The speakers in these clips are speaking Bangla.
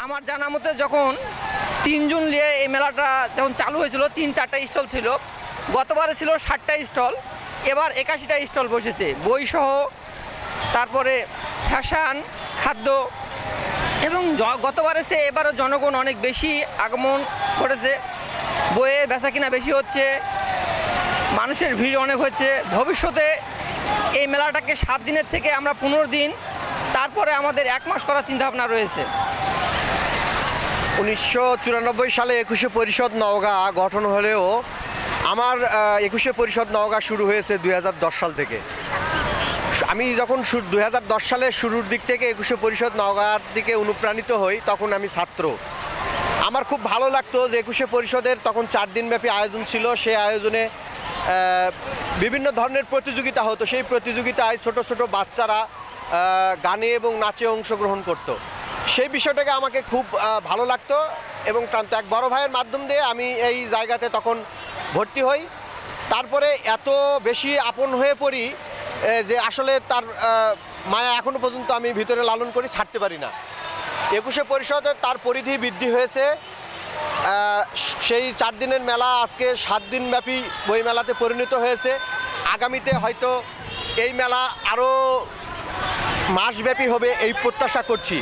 আমার জানা মতে যখন 3 জুন নিয়ে এই মেলাটা যখন চালু হয়েছিল 3-4টা স্টল ছিল। গতবারে ছিল 60টা স্টল, এবার 81টা স্টল বসেছে বইসহ। তারপরে ফ্যাশন, খাদ্য এবং গতবারে সে এবারও জনগণ অনেক বেশি আগমন করেছে। বইয়ের বেচাকিনা বেশি হচ্ছে, মানুষের ভিড় অনেক হচ্ছে। ভবিষ্যতে এই মেলাটাকে 7 দিনের থেকে আমরা 15 দিন, তারপরে আমাদের 1 মাস করার চিন্তাভাবনা রয়েছে। 1994 সালে 21শে পরিষদ নওগাঁ গঠন হলেও আমার 21শে পরিষদ নওগাঁ শুরু হয়েছে 2010 সাল থেকে। আমি যখন 2010 সালের শুরুর দিক থেকে 21শে পরিষদ নওগাঁর দিকে অনুপ্রাণিত হই, তখন আমি ছাত্র। আমার খুব ভালো লাগতো যে 21শে পরিষদের তখন 4 দিনব্যাপী আয়োজন ছিল। সেই আয়োজনে বিভিন্ন ধরনের প্রতিযোগিতা হতো। সেই প্রতিযোগিতায় ছোট ছোট বাচ্চারা গানে এবং নাচে অংশগ্রহণ করত। সেই বিষয়টাকে আমাকে খুব ভালো লাগতো এবং এক বড় ভাইয়ের মাধ্যম দিয়ে আমি এই জায়গাতে তখন ভর্তি হই। তারপরে এত বেশি আপন হয়ে পড়ি যে আসলে তার মায়া এখনও পর্যন্ত আমি ভিতরে লালন করি, ছাড়তে পারি না। 21শে পরিষদে তার পরিধি বৃদ্ধি হয়েছে। সেই 4 দিনের মেলা আজকে 7 দিনব্যাপী বইমেলাতে পরিণত হয়েছে। আগামীতে হয়তো এই মেলা আরও মাসব্যাপী হবে এই প্রত্যাশা করছি।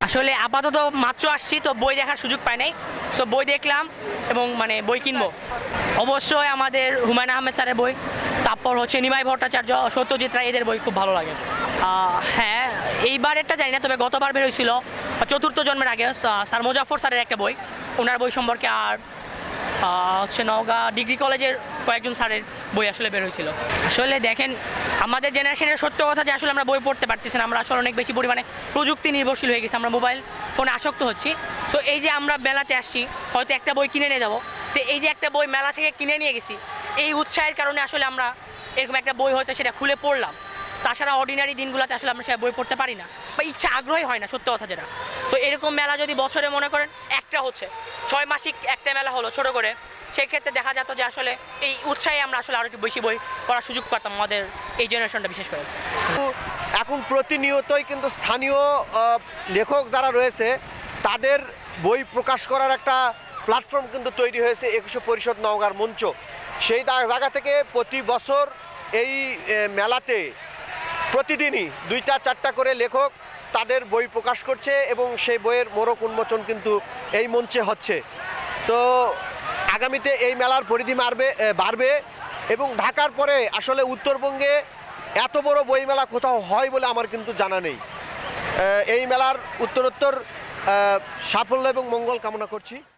আসলে আপাতত মাত্র আসছি, তো বই দেখার সুযোগ পাই নাই। সো বই দেখলাম এবং বই কিনবো। অবশ্যই আমাদের হুমায়ুন আহমেদ স্যারের বই, তারপর হচ্ছে নিমাই ভট্টাচার্য, সত্যজিৎ রায়, এদের বই খুব ভালো লাগে। হ্যাঁ, এইবার একটা জানি না, তবে গতবার বের হয়েছিল চতুর্থ জন্মের আগে স্যার মোজাফর স্যারের একটা বই, ওনার বই সম্পর্কে। আর হচ্ছে নওগাঁ ডিগ্রি কলেজের কয়েকজন স্যারের বই আসলে বের হয়েছিল। আসলে দেখেন, আমাদের জেনারেশনের সত্য কথা যে আসলে আমরা বই পড়তে পারতেছি না। আমরা আসলে অনেক বেশি পরিমাণে প্রযুক্তি নির্ভরশীল হয়ে গেছি, আমরা মোবাইল ফোনে আসক্ত হচ্ছি। তো এই যে আমরা মেলাতে আসছি, হয়তো একটা বই কিনে নিয়ে যাবো, তো এই যে একটা বই মেলা থেকে কিনে নিয়ে গেছি, এই উৎসাহের কারণে আসলে আমরা এরকম একটা বই হয়তো সেটা খুলে পড়লাম। তাছাড়া অর্ডিনারি দিনগুলোতে আসলে আমরা সেটা বই পড়তে পারি না, বা ইচ্ছা আগ্রহী হয় না, সত্য কথা যেটা। তো এরকম মেলা যদি বছরে মনে করেন একটা হচ্ছে, 6 মাসিক একটা মেলা হলো ছোট করে, সেক্ষেত্রে দেখা যেত যে আসলে এই উৎসাহে আমরা আসলে আরও একটু বেশি বই পড়ার সুযোগ পাতাম, আমাদের এই জেনারেশনটা বিশেষ করে। এখন প্রতিনিয়তই কিন্তু স্থানীয় লেখক যারা রয়েছে তাদের বই প্রকাশ করার একটা প্ল্যাটফর্ম কিন্তু তৈরি হয়েছে 21শে পরিষদ নওগাঁর মঞ্চ। সেই জায়গা থেকে প্রতি বছর এই মেলাতে প্রতিদিনই 2-4টা করে লেখক তাদের বই প্রকাশ করছে এবং সেই বইয়ের মোড়ক উন্মোচন কিন্তু এই মঞ্চে হচ্ছে। তো আগামীতে এই মেলার পরিধি বাড়বে এবং ঢাকার পরে আসলে উত্তরবঙ্গে এত বড় বইমেলা কোথাও হয় বলে আমার কিন্তু জানা নেই। এই মেলার উত্তরোত্তর সাফল্য এবং মঙ্গল কামনা করছি।